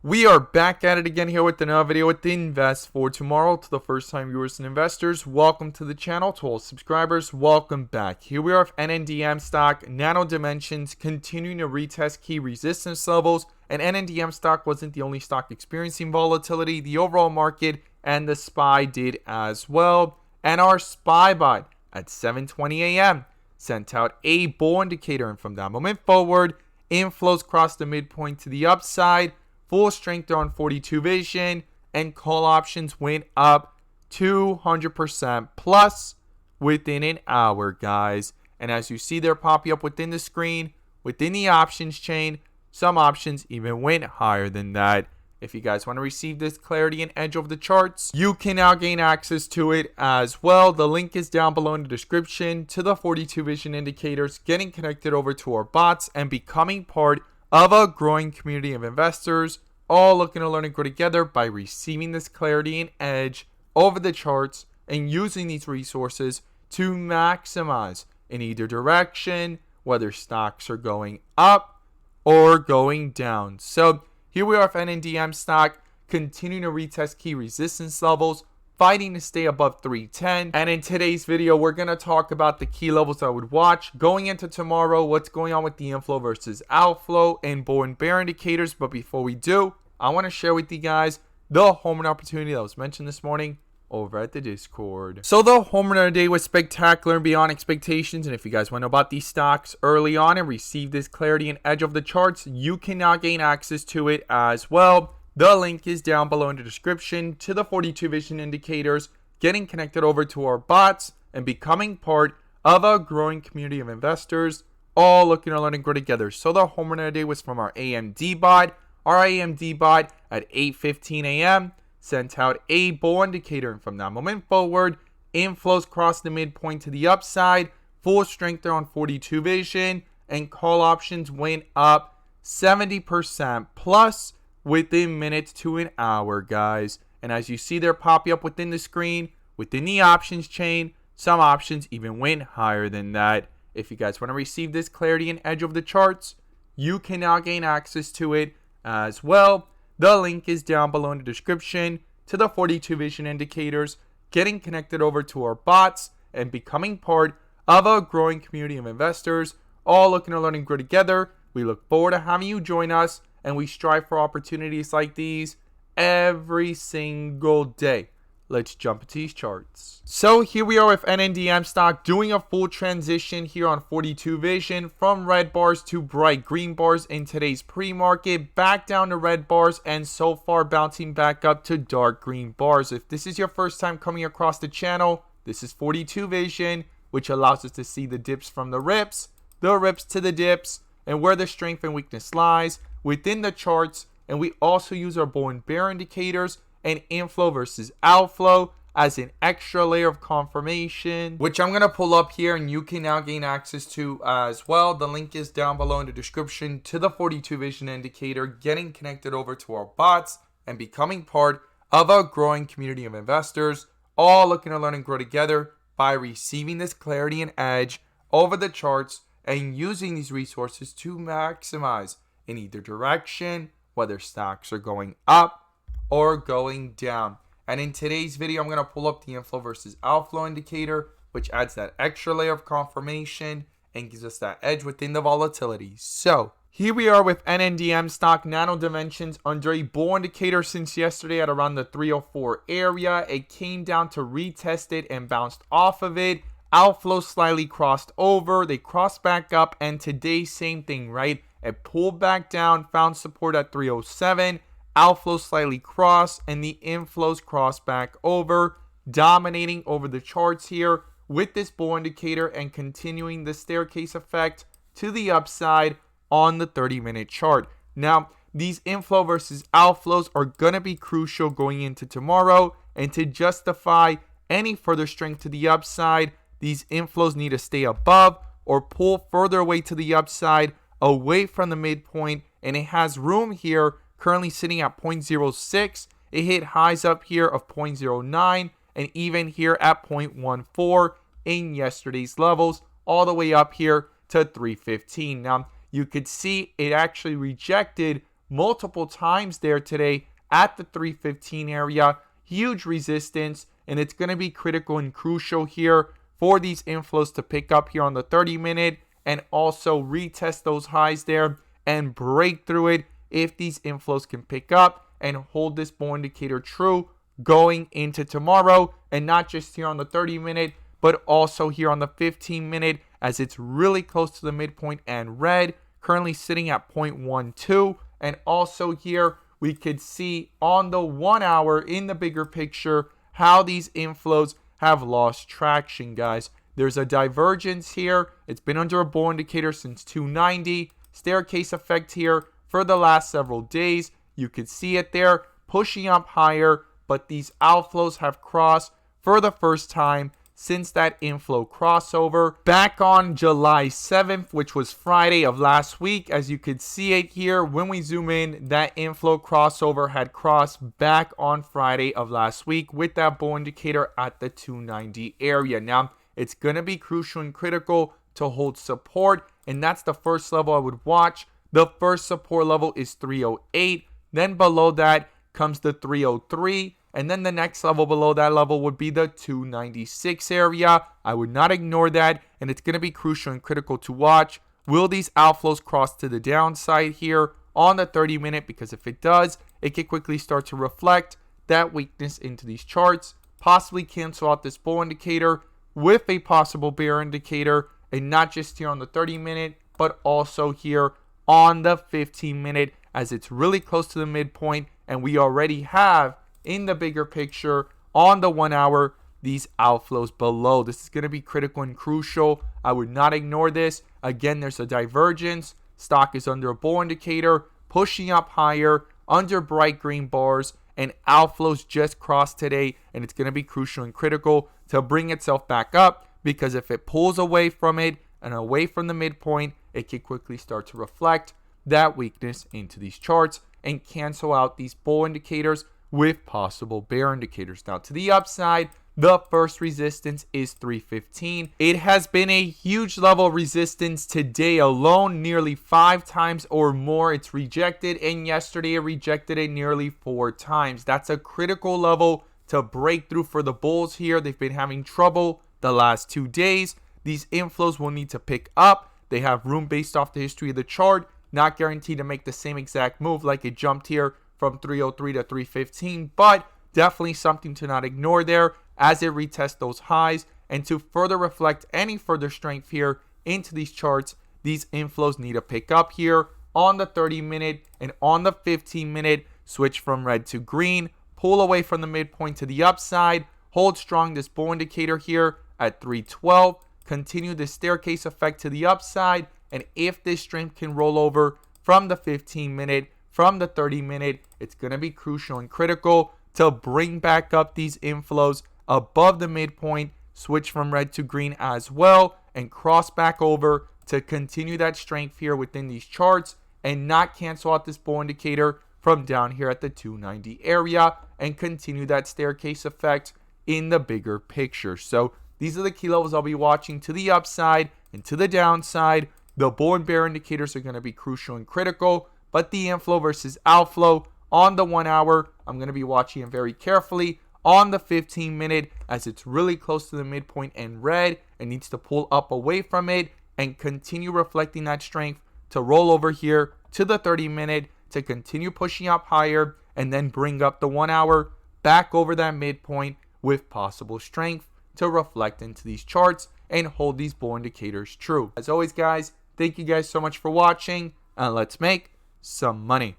We are back at it again here with another video with the Invest for Tomorrow. To the first time viewers and investors, welcome to the channel. To all subscribers, welcome back. Here we are with NNDM stock, Nano Dimensions, continuing to retest key resistance levels. And NNDM stock wasn't the only stock experiencing volatility. The overall market and the SPY did as well. And our SPY bot at 7:20 a.m. sent out a bull indicator, and from that moment forward, inflows crossed the midpoint to the upside. Full strength on 42 vision, and call options went up 200% plus within an hour, guys. And as you see, they're popping up within the screen, within the options chain. Some options even went higher than that. If you guys want to receive this clarity and edge of the charts, you can now gain access to it as well. The link is down below in the description to the 42 vision indicators, getting connected over to our bots and becoming part of a growing community of investors, all looking to learn and grow together by receiving this clarity and edge over the charts and using these resources to maximize in either direction, whether stocks are going up or going down. So here we are with NNDM stock, continuing to retest key resistance levels, fighting to stay above 310. And in today's video, we're going to talk about the key levels I would watch going into tomorrow, what's going on with the inflow versus outflow, and bull and bear indicators. But before we do, I want to share with you guys the home run opportunity that was mentioned this morning over at the Discord. So the home run of the day was spectacular and beyond expectations. And if you guys want to know about these stocks early on and receive this clarity and edge of the charts, you can now gain access to it as well. The link is down below in the description to the 42 vision indicators, getting connected over to our bots and becoming part of a growing community of investors, all looking to learn and grow together. So the home run of the day was from our AMD bot. Our AMD bot at 8:15 a.m. sent out a bull indicator, and from that moment forward, inflows crossed the midpoint to the upside, full strength on 42 vision, and call options went up 70% plus within minutes to an hour, guys. And as you see, they're popping up within the screen, within the options chain. Some options even went higher than that. If you guys want to receive this clarity and edge of the charts, you can now gain access to it as well. The link is down below in the description to the 42 vision indicators, getting connected over to our bots and becoming part of a growing community of investors, all looking to learn and grow together. We look forward to having you join us, and we strive for opportunities like these every single day. Let's jump into these charts. So here we are with NNDM stock doing a full transition here on 42 vision from red bars to bright green bars in today's pre-market, back down to red bars, and so far bouncing back up to dark green bars. If this is your first time coming across the channel, this is 42 vision, which allows us to see the dips from the rips to the dips, and where the strength and weakness lies within the charts. And we also use our bull and bear indicators and inflow versus outflow as an extra layer of confirmation, which I'm going to pull up here and you can now gain access to as well. The link is down below in the description to the 42 vision indicator, getting connected over to our bots and becoming part of a growing community of investors, all looking to learn and grow together by receiving this clarity and edge over the charts and using these resources to maximize in either direction, whether stocks are going up or going down. And in today's video, I'm going to pull up the inflow versus outflow indicator, which adds that extra layer of confirmation and gives us that edge within the volatility. So here we are with NNDM stock, Nano Dimensions, under a bull indicator since yesterday at around the 304 area. It came down to retest it and bounced off of it. Outflow slightly crossed over. They crossed back up, and today, same thing, right? It pulled back down, found support at 307. Outflows slightly crossed, and the inflows crossed back over, dominating over the charts here with this bull indicator and continuing the staircase effect to the upside on the 30-minute chart. Now, these inflow versus outflows are going to be crucial going into tomorrow, and to justify any further strength to the upside, these inflows need to stay above or pull further away to the upside, away from the midpoint, and it has room here, currently sitting at 0.06. It hit highs up here of 0.09 and even here at 0.14 in yesterday's levels, all the way up here to 315. Now, you could see it actually rejected multiple times there today at the 315 area. Huge resistance, and it's going to be critical and crucial here for these inflows to pick up here on the 30-minute and also retest those highs there and break through it if these inflows can pick up and hold this bull indicator true going into tomorrow, and not just here on the 30-minute, but also here on the 15-minute, as it's really close to the midpoint and red, currently sitting at 0.12. And also here we could see on the 1 hour in the bigger picture how these inflows have lost traction, guys. There's a divergence here. It's been under a bull indicator since 290. Staircase effect here for the last several days. You could see it there pushing up higher, but these outflows have crossed for the first time since that inflow crossover back on July 7th, which was Friday of last week. As you could see it here, when we zoom in, that inflow crossover had crossed back on Friday of last week with that bull indicator at the 290 area. Now, it's going to be crucial and critical to hold support, and that's the first level I would watch. The first support level is 308. Then below that comes the 303. And then the next level below that level would be the 296 area. I would not ignore that, and it's going to be crucial and critical to watch. Will these outflows cross to the downside here on the 30-minute? Because if it does, it could quickly start to reflect that weakness into these charts, possibly cancel out this bull indicator with a possible bear indicator, and not just here on the 30-minute, but also here on the 15-minute, as it's really close to the midpoint, and we already have in the bigger picture on the 1 hour these outflows below. This is going to be critical and crucial. I would not ignore this. Again, there's a divergence. Stock is under a bull indicator, pushing up higher under bright green bars, and outflows just crossed today, and it's going to be crucial and critical to bring itself back up, because if it pulls away from it and away from the midpoint, it can quickly start to reflect that weakness into these charts and cancel out these bull indicators with possible bear indicators. Now, to the upside, the first resistance is 315. It has been a huge level of resistance today alone, nearly 5 times or more it's rejected, and yesterday it rejected it nearly 4 times. That's a critical level to break through for the bulls here. They've been having trouble the last 2 days. These inflows will need to pick up. They have room based off the history of the chart, not guaranteed to make the same exact move like it jumped here from 303 to 315, but definitely something to not ignore there as it retests those highs. And to further reflect any further strength here into these charts, these inflows need to pick up here on the 30-minute and on the 15-minute. Switch from red to green, pull away from the midpoint to the upside, hold strong this bull indicator here at 312, continue the staircase effect to the upside, and if this strength can roll over from the 15-minute, from the 30-minute, it's going to be crucial and critical to bring back up these inflows above the midpoint, switch from red to green as well, and cross back over to continue that strength here within these charts and not cancel out this bull indicator from down here at the 290 area and continue that staircase effect in the bigger picture. So these are the key levels I'll be watching to the upside and to the downside. The bull and bear indicators are going to be crucial and critical, but the inflow versus outflow on the 1 hour, I'm going to be watching it very carefully. On the 15-minute, as it's really close to the midpoint and red, and needs to pull up away from it and continue reflecting that strength to roll over here to the 30-minute to continue pushing up higher, and then bring up the 1 hour back over that midpoint with possible strength to reflect into these charts and hold these bull indicators true. As always, guys, thank you guys so much for watching, and let's make some money.